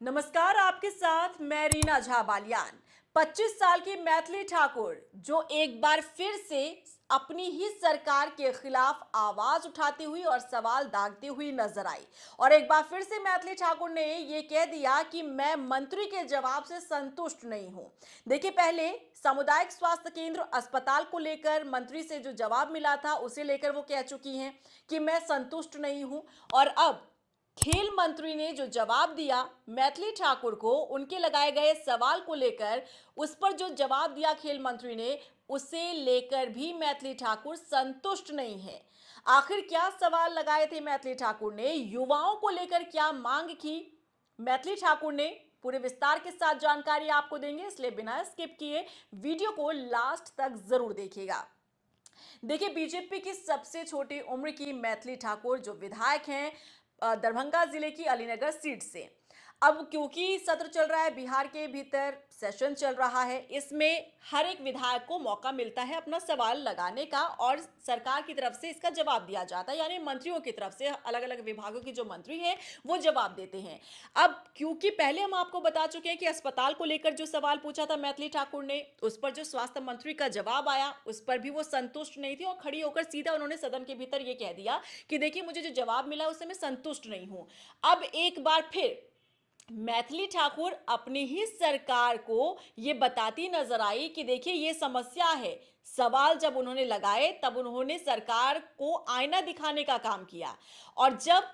नमस्कार, आपके साथ मैं रीना झा बालियान। 25 साल की मैथिली ठाकुर जो एक बार फिर से अपनी ही सरकार के खिलाफ आवाज उठाती हुई और सवाल दागती हुई नजर आई। और एक बार फिर से मैथिली ठाकुर ने ये कह दिया कि मैं मंत्री के जवाब से संतुष्ट नहीं हूं। देखिए, पहले सामुदायिक स्वास्थ्य केंद्र अस्पताल को लेकर मंत्री से जो जवाब मिला था उसे लेकर वो कह चुकी हैं कि मैं संतुष्ट नहीं हूं। और अब खेल मंत्री ने जो जवाब दिया मैथिली ठाकुर को, उनके लगाए गए सवाल को लेकर, उस पर जो जवाब दिया खेल मंत्री ने, उसे लेकर भी मैथिली ठाकुर संतुष्ट नहीं है। आखिर क्या सवाल लगाए थे मैथिली ठाकुर ने, युवाओं को लेकर क्या मांग की मैथिली ठाकुर ने, पूरे विस्तार के साथ जानकारी आपको देंगे, इसलिए बिना स्किप किए वीडियो को लास्ट तक जरूर देखिएगा। देखिए, बीजेपी की सबसे छोटी उम्र की मैथिली ठाकुर जो विधायक हैं दरभंगा जिले की अलीनगर सीट से। अब क्योंकि सत्र चल रहा है, बिहार के भीतर सेशन चल रहा है, इसमें हर एक विधायक को मौका मिलता है अपना सवाल लगाने का और सरकार की तरफ से इसका जवाब दिया जाता है। यानी मंत्रियों की तरफ से अलग अलग विभागों के जो मंत्री हैं वो जवाब देते हैं। अब क्योंकि पहले हम आपको बता चुके हैं कि अस्पताल को लेकर जो सवाल पूछा था मैथिली ठाकुर ने, उस पर जो स्वास्थ्य मंत्री का जवाब आया उस पर भी वो संतुष्ट नहीं थी और खड़ी होकर सीधा उन्होंने सदन के भीतर ये कह दिया कि देखिए, मुझे जो जवाब मिला उससे मैं संतुष्ट नहीं हूं। अब एक बार फिर मैथिली ठाकुर अपनी ही सरकार को ये बताती नजर आई कि देखिए, ये समस्या है। सवाल जब उन्होंने लगाए तब उन्होंने सरकार को आईना दिखाने का काम किया। और जब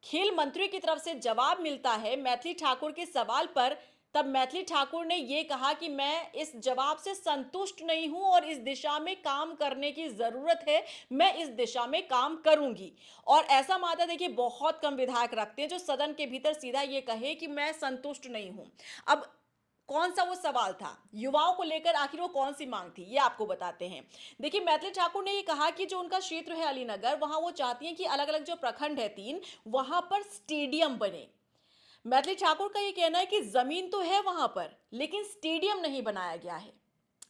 खेल मंत्री की तरफ से जवाब मिलता है मैथिली ठाकुर के सवाल पर, तब मैथिली ठाकुर ने यह कहा कि मैं इस जवाब से संतुष्ट नहीं हूं और इस दिशा में काम करने की जरूरत है, मैं इस दिशा में काम करूंगी। और ऐसा मादा देखिए बहुत कम विधायक रखते हैं जो सदन के भीतर सीधा ये कहे कि मैं संतुष्ट नहीं हूं। अब कौन सा वो सवाल था, युवाओं को लेकर आखिर वो कौन सी मांग थी, ये आपको बताते हैं। देखिए, मैथिली ठाकुर ने ये कहा कि जो उनका क्षेत्र है अलीनगर, वहां वो चाहती हैं कि अलग अलग जो प्रखंड है 3, वहां पर स्टेडियम बने। मैथिली ठाकुर का ये कहना है कि जमीन तो है वहां पर लेकिन स्टेडियम नहीं बनाया गया है।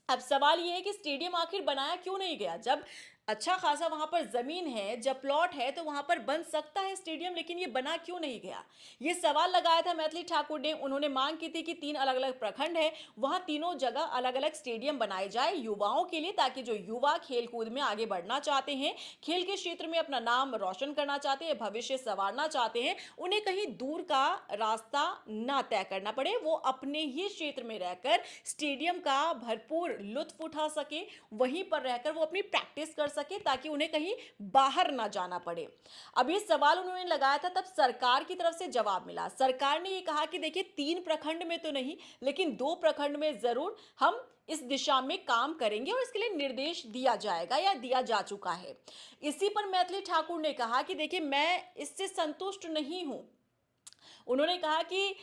अब सवाल यह है कि स्टेडियम आखिर बनाया क्यों नहीं गया? जब अच्छा खासा वहां पर जमीन है, जब प्लॉट है, तो वहां पर बन सकता है स्टेडियम, लेकिन ये बना क्यों नहीं गया? ये सवाल लगाया था मैथिली ठाकुर ने। उन्होंने मांग की थी कि 3 अलग अलग प्रखंड है, वहां तीनों जगह अलग अलग स्टेडियम बनाए जाए युवाओं के लिए, ताकि जो युवा खेलकूद में आगे बढ़ना चाहते हैं, खेल के क्षेत्र में अपना नाम रोशन करना चाहते हैं, भविष्य संवारना चाहते हैं, उन्हें कहीं दूर का रास्ता ना तय करना पड़े, वो अपने ही क्षेत्र में रहकर स्टेडियम का भरपूर लुत्फ उठा सके, वहीं पर रहकर वो अपनी प्रैक्टिस कर सके, ताकि उन्हें कहीं बाहर ना जाना पड़े। अब ये सवाल उन्होंने लगाया था, तब सरकार की तरफ से जवाब मिला। सरकार ने ये कहा कि देखिए, 3 प्रखंड में तो नहीं, लेकिन 2 प्रखंड में जरूर हम इस दिशा में काम करेंगे और इसके लिए निर्देश दिया जाएगा या दिया जा चुका है। इसी पर मैथिली ठाकुर ने कहा कि देखिए, मैं इससे संतुष्ट नहीं हूं। उन्होंने कहा कि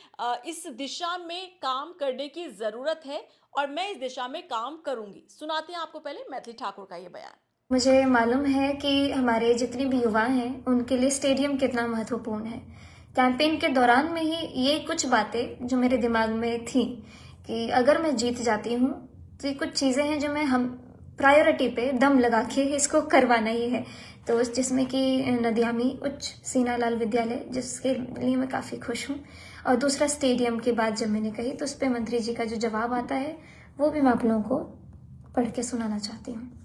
इस दिशा में काम करने की जरूरत है और मैं इस दिशा में काम करूंगी। सुनाते हैं आपको पहले मैथिली ठाकुर का यह बयान। मुझे मालूम है कि हमारे जितने भी युवा हैं उनके लिए स्टेडियम कितना महत्वपूर्ण है। कैंपेन के दौरान में ही ये कुछ बातें जो मेरे दिमाग में थी कि अगर मैं जीत जाती हूँ तो ये कुछ चीज़ें हैं जो मैं हम प्रायोरिटी पे दम लगा के इसको करवाना ही है। तो जिसमें कि नदियामी उच्च सीनालाल विद्यालय, जिसके लिए मैं काफ़ी खुश हूँ। और दूसरा स्टेडियम की बात जब मैंने कही तो उस पर मंत्री जी का जो जवाब आता है वो भी मैं आप लोगों को पढ़ के सुनाना चाहती हूँ।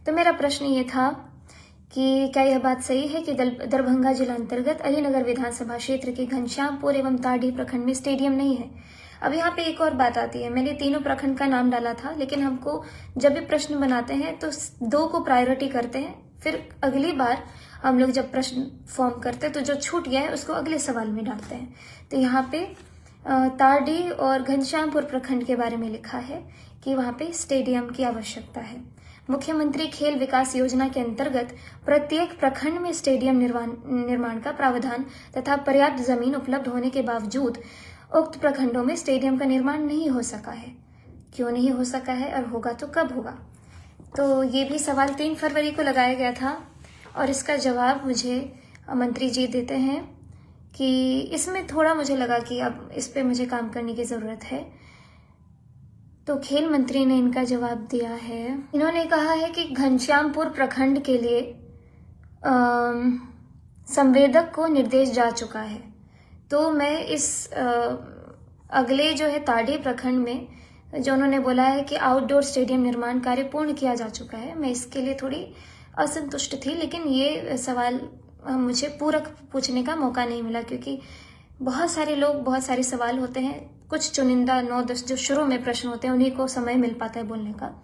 तो मेरा प्रश्न ये था कि क्या यह बात सही है कि दरभंगा जिला अंतर्गत अलीनगर विधानसभा क्षेत्र के घनश्यामपुर एवं ताड़ी प्रखंड में स्टेडियम नहीं है? अब यहाँ पे एक और बात आती है, मैंने तीनों प्रखंड का नाम डाला था, लेकिन हमको जब भी प्रश्न बनाते हैं तो 2 को प्रायोरिटी करते हैं, फिर अगली बार हम लोग जब प्रश्न फॉर्म करते हैं तो जो छूट गया है उसको अगले सवाल में डालते हैं। तो यहाँ पे ताड़ी और घनश्यामपुर प्रखंड के बारे में लिखा है कि वहाँ पे स्टेडियम की आवश्यकता है। मुख्यमंत्री खेल विकास योजना के अंतर्गत प्रत्येक प्रखंड में स्टेडियम निर्माण का प्रावधान तथा पर्याप्त जमीन उपलब्ध होने के बावजूद उक्त प्रखंडों में स्टेडियम का निर्माण नहीं हो सका है। क्यों नहीं हो सका है और होगा तो कब होगा? तो ये भी सवाल 3 फरवरी को लगाया गया था और इसका जवाब मुझे मंत्री जी देते हैं कि इसमें थोड़ा मुझे लगा कि अब इस पे मुझे काम करने की ज़रूरत है। तो खेल मंत्री ने इनका जवाब दिया है, इन्होंने कहा है कि घनश्यामपुर प्रखंड के लिए संवेदक को निर्देश जा चुका है। तो मैं इस अगले जो है ताड़ी प्रखंड में जो उन्होंने बोला है कि आउटडोर स्टेडियम निर्माण कार्य पूर्ण किया जा चुका है, मैं इसके लिए थोड़ी असंतुष्ट थी। लेकिन ये सवाल मुझे पूरक पूछने का मौका नहीं मिला, क्योंकि बहुत सारे लोग, बहुत सारे सवाल होते हैं, कुछ चुनिंदा 9-10 जो शुरू में प्रश्न होते हैं उन्हीं को समय मिल पाता है बोलने का।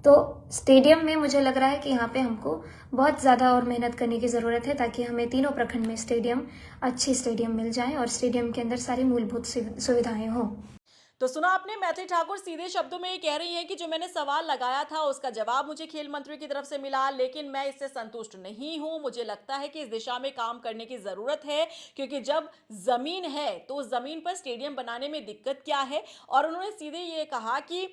तो स्टेडियम में मुझे लग रहा है कि यहाँ पे हमको बहुत ज़्यादा और मेहनत करने की ज़रूरत है, ताकि हमें तीनों प्रखंड में स्टेडियम, अच्छी स्टेडियम मिल जाए और स्टेडियम के अंदर सारी मूलभूत सुविधाएं हों। तो सुना आपने, मैथिली ठाकुर सीधे शब्दों में ये कह रही हैं कि जो मैंने सवाल लगाया था उसका जवाब मुझे खेल मंत्री की तरफ से मिला, लेकिन मैं इससे संतुष्ट नहीं हूं। मुझे लगता है कि इस दिशा में काम करने की जरूरत है, क्योंकि जब जमीन है तो उस जमीन पर स्टेडियम बनाने में दिक्कत क्या है। और उन्होंने सीधे ये कहा कि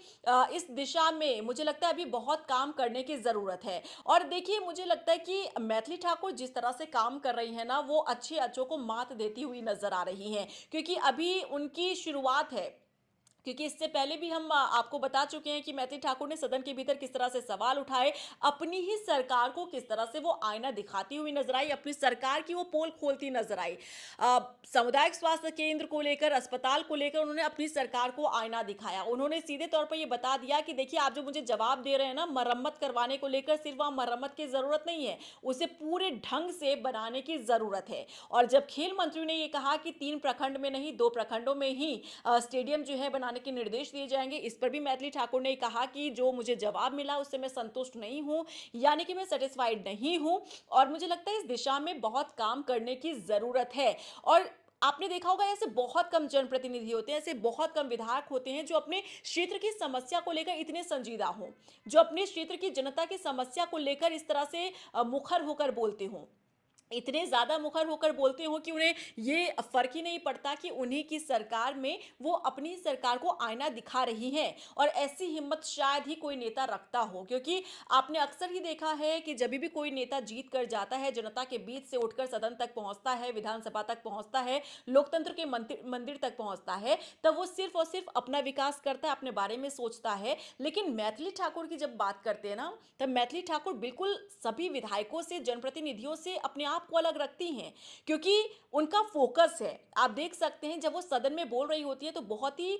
इस दिशा में मुझे लगता है अभी बहुत काम करने की जरूरत है। और देखिए, मुझे लगता है कि मैथिली ठाकुर जिस तरह से काम कर रही है ना, वो अच्छे अच्छों को मात देती हुई नजर आ रही हैं, क्योंकि अभी उनकी शुरुआत है। क्योंकि इससे पहले भी हम आपको बता चुके हैं कि मैथिली ठाकुर ने सदन के भीतर किस तरह से सवाल उठाए, अपनी ही सरकार को किस तरह से वो आईना दिखाती हुई नजर आई, अपनी सरकार की वो पोल खोलती नजर आई। सामुदायिक स्वास्थ्य केंद्र को लेकर, अस्पताल को लेकर उन्होंने अपनी सरकार को आईना दिखाया। उन्होंने सीधे तौर पर ये बता दिया कि देखिए, आप जो मुझे जवाब दे रहे हैं ना मरम्मत करवाने को लेकर, सिर्फ वहां मरम्मत की जरूरत नहीं है, उसे पूरे ढंग से बनाने की जरूरत है। और जब खेल मंत्री ने ये कहा कि 3 प्रखंड में नहीं 2 प्रखंडों में ही स्टेडियम जो है बनाने के निर्देश दिए जाएंगे, इस पर भी मैथिली ठाकुर ने कहा कि जो मुझे जवाब मिला उससे मैं संतुष्ट नहीं हूं, यानी कि मैं सेटिस्फाइड नहीं हूं। और मुझे लगता है इस दिशा में बहुत काम करने की जरूरत है। और आपने देखा होगा, ऐसे बहुत कम जनप्रतिनिधि होते हैं, ऐसे बहुत कम विधायक होते हैं जो अपने क्षेत्र की समस्या को लेकर इतने संजीदा हों, जो अपने क्षेत्र की जनता की समस्या को लेकर इस तरह से मुखर होकर बोलते हों, इतने ज़्यादा मुखर होकर बोलते हो कि उन्हें ये फ़र्क ही नहीं पड़ता कि उन्हीं की सरकार में वो अपनी सरकार को आईना दिखा रही हैं। और ऐसी हिम्मत शायद ही कोई नेता रखता हो, क्योंकि आपने अक्सर ही देखा है कि जब भी कोई नेता जीत कर जाता है, जनता के बीच से उठकर सदन तक पहुंचता है, विधानसभा तक पहुंचता है, लोकतंत्र के मंदिर तक पहुंचता है, तब वो सिर्फ और सिर्फ अपना विकास करता है, अपने बारे में सोचता है। लेकिन मैथिली ठाकुर की जब बात करते हैं ना, तब मैथिली ठाकुर बिल्कुल सभी विधायकों से, जनप्रतिनिधियों से अपने आप को अलग रखती हैं, क्योंकि उनका फोकस है। आप देख सकते हैं जब वो सदन में बोल रही होती है तो बहुत ही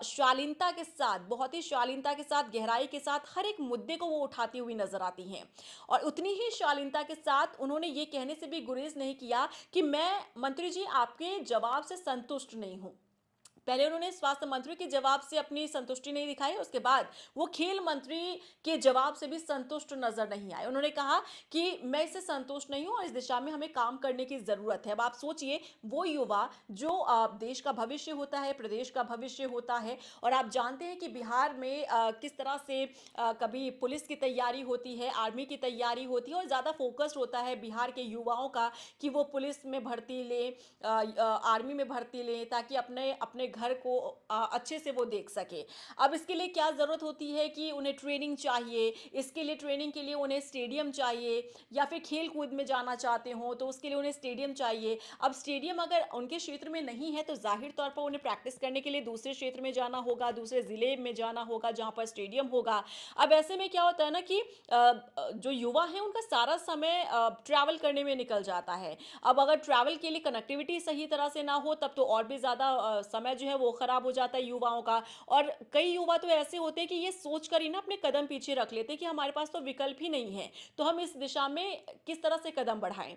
शालीनता के साथ, बहुत ही शालीनता के साथ, गहराई के साथ हर एक मुद्दे को वो उठाती हुई नजर आती हैं। और उतनी ही शालीनता के साथ उन्होंने ये कहने से भी गुरेज नहीं किया कि मैं मंत्री जी आपके जवाब से संतुष्ट नहीं हूं। पहले उन्होंने स्वास्थ्य मंत्री के जवाब से अपनी संतुष्टि नहीं दिखाई, उसके बाद वो खेल मंत्री के जवाब से भी संतुष्ट नजर नहीं आए। उन्होंने कहा कि मैं इससे संतुष्ट नहीं हूं और इस दिशा में हमें काम करने की जरूरत है। अब आप सोचिए, वो युवा जो देश का भविष्य होता है, प्रदेश का भविष्य होता है, और आप जानते हैं कि बिहार में किस तरह से कभी पुलिस की तैयारी होती है, आर्मी की तैयारी होती है, और ज़्यादा फोकस्ड होता है बिहार के युवाओं का कि वो पुलिस में भर्ती लें, आर्मी में भर्ती लें, ताकि अपने अपने घर को अच्छे से वो देख सके। अब इसके लिए क्या ज़रूरत होती है कि उन्हें ट्रेनिंग चाहिए, इसके लिए ट्रेनिंग के लिए उन्हें स्टेडियम चाहिए, या फिर खेल कूद में जाना चाहते हो तो उसके लिए उन्हें स्टेडियम चाहिए। अब स्टेडियम अगर उनके क्षेत्र में नहीं है तो जाहिर तौर पर उन्हें प्रैक्टिस करने के लिए दूसरे क्षेत्र में जाना होगा, दूसरे ज़िले में जाना होगा जहाँ पर स्टेडियम होगा। अब ऐसे में क्या होता है ना कि जो युवा हैं उनका सारा समय ट्रैवल करने में निकल जाता है। अब अगर ट्रैवल के लिए कनेक्टिविटी सही तरह से ना हो तब तो और भी ज़्यादा समय जो है वो खराब हो जाता है युवाओं का। और कई युवा तो ऐसे होते हैं कि ये सोच कर ही ना अपने कदम पीछे रख लेते हैं कि हमारे पास तो विकल्प ही नहीं है, तो हम इस दिशा में किस तरह से कदम बढ़ाएं।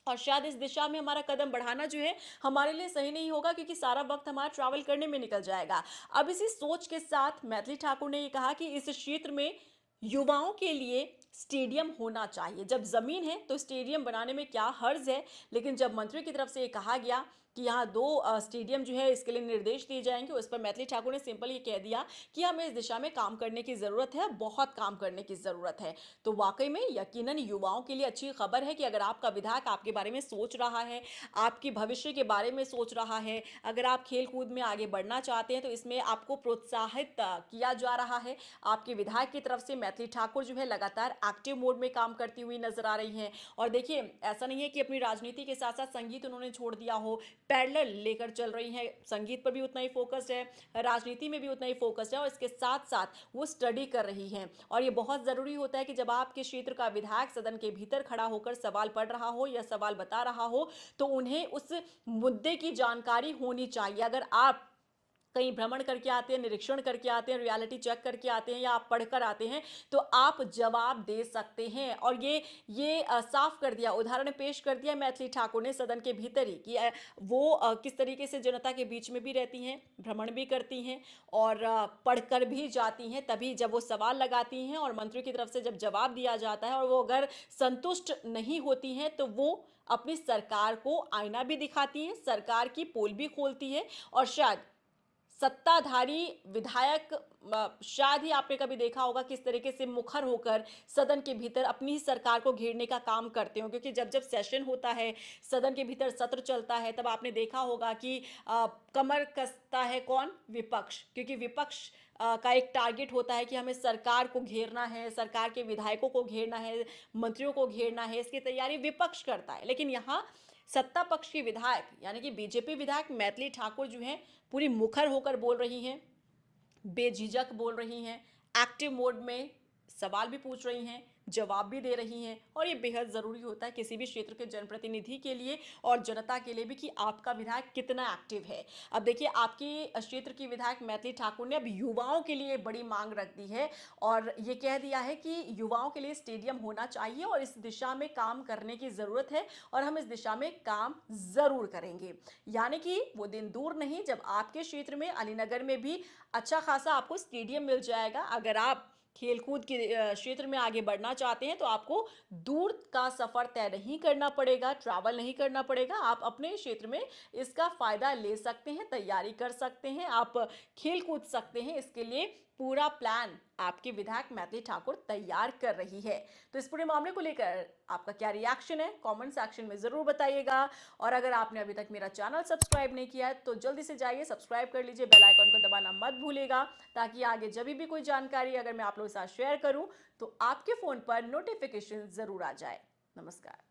और शायद इस दिशा में हमारा कदम बढ़ाना जो है हमारे लिए सही नहीं होगा, क्योंकि सारा वक्त हमारा ट्रैवल करने में निकल जाएगा। अब इसी सोच के साथ मैथिली ठाकुर ने ये कहा कि इस क्षेत्र में युवाओं के लिए स्टेडियम होना चाहिए। जब जमीन है तो स्टेडियम बनाने में क्या हर्ज है। लेकिन जब मंत्री की तरफ से ये कहा गया कि यहाँ 2 स्टेडियम जो है इसके लिए निर्देश दिए जाएंगे, उस पर मैथिली ठाकुर ने सिंपल ये कह दिया कि हमें इस दिशा में काम करने की ज़रूरत है, बहुत काम करने की ज़रूरत है। तो वाकई में यकीनन युवाओं के लिए अच्छी खबर है कि अगर आपका विधायक आपके बारे में सोच रहा है, आपके भविष्य के बारे में सोच रहा है, अगर आप खेल कूद में आगे बढ़ना चाहते हैं तो इसमें आपको प्रोत्साहित किया जा रहा है। आपके विधायक की तरफ से मैथिली ठाकुर जो है लगातार एक्टिव मोड में काम करती हुई नजर आ रही हैं। और देखिए, ऐसा नहीं है कि अपनी राजनीति के साथ साथ संगीत उन्होंने छोड़ दिया हो, पैरेलल लेकर चल रही हैं। संगीत पर भी उतना ही फोकस्ड है, राजनीति में भी उतना ही फोकस्ड है और इसके साथ साथ वो स्टडी कर रही हैं। और ये बहुत ज़रूरी होता है कि जब आपके क्षेत्र का विधायक सदन के भीतर खड़ा होकर सवाल पढ़ रहा हो या सवाल बता रहा हो तो उन्हें उस मुद्दे की जानकारी होनी चाहिए। अगर आप कहीं भ्रमण करके आते हैं, निरीक्षण करके आते हैं, रियलिटी चेक करके आते हैं या आप पढ़कर आते हैं तो आप जवाब दे सकते हैं। और ये साफ कर दिया, उदाहरण पेश कर दिया मैथिली ठाकुर ने सदन के भीतर ही कि वो किस तरीके से जनता के बीच में भी रहती हैं, भ्रमण भी करती हैं और पढ़कर भी जाती हैं। तभी जब वो सवाल लगाती हैं और मंत्रियों की तरफ से जब जवाब दिया जाता है और वो अगर संतुष्ट नहीं होती हैं तो वो अपनी सरकार को आईना भी दिखाती हैं, सरकार की पोल भी खोलती है और शायद सत्ताधारी विधायक शायद ही आपने कभी देखा होगा किस तरीके से मुखर होकर सदन के भीतर अपनी ही सरकार को घेरने का काम करते हो। क्योंकि जब जब सेशन होता है, सदन के भीतर सत्र चलता है, तब आपने देखा होगा कि कमर कसता है कौन? विपक्ष। क्योंकि विपक्ष का एक टारगेट होता है कि हमें सरकार को घेरना है, सरकार के विधायकों को घेरना है, मंत्रियों को घेरना है, इसकी तैयारी विपक्ष करता है। लेकिन यहाँ सत्ता पक्ष की विधायक यानी कि बीजेपी विधायक मैथिली ठाकुर जो हैं पूरी मुखर होकर बोल रही हैं, बेझिझक बोल रही हैं, एक्टिव मोड में सवाल भी पूछ रही हैं, जवाब भी दे रही हैं। और ये बेहद ज़रूरी होता है किसी भी क्षेत्र के जनप्रतिनिधि के लिए और जनता के लिए भी कि आपका विधायक कितना एक्टिव है। अब देखिए, आपके क्षेत्र की विधायक मैथिली ठाकुर ने अब युवाओं के लिए बड़ी मांग रख दी है और ये कह दिया है कि युवाओं के लिए स्टेडियम होना चाहिए और इस दिशा में काम करने की ज़रूरत है और हम इस दिशा में काम ज़रूर करेंगे। यानी कि वो दिन दूर नहीं जब आपके क्षेत्र में, अलीनगर में भी अच्छा खासा आपको स्टेडियम मिल जाएगा। अगर आप खेलकूद के क्षेत्र में आगे बढ़ना चाहते हैं तो आपको दूर का सफ़र तय नहीं करना पड़ेगा, ट्रैवल नहीं करना पड़ेगा। आप अपने क्षेत्र में इसका फ़ायदा ले सकते हैं, तैयारी कर सकते हैं, आप खेल कूद सकते हैं। इसके लिए पूरा प्लान आपके विधायक मैथिली ठाकुर तैयार कर रही है। तो इस पूरे मामले को लेकर आपका क्या रिएक्शन है, कमेंट सेक्शन में ज़रूर बताइएगा। और अगर आपने अभी तक मेरा चैनल सब्सक्राइब नहीं किया है तो जल्दी से जाइए, सब्सक्राइब कर लीजिए, बेल आइकन को दबाना मत भूलिएगा ताकि आगे जब भी कोई जानकारी अगर मैं आप लोगों के साथ शेयर करूं तो आपके फ़ोन पर नोटिफिकेशन ज़रूर आ जाए। नमस्कार।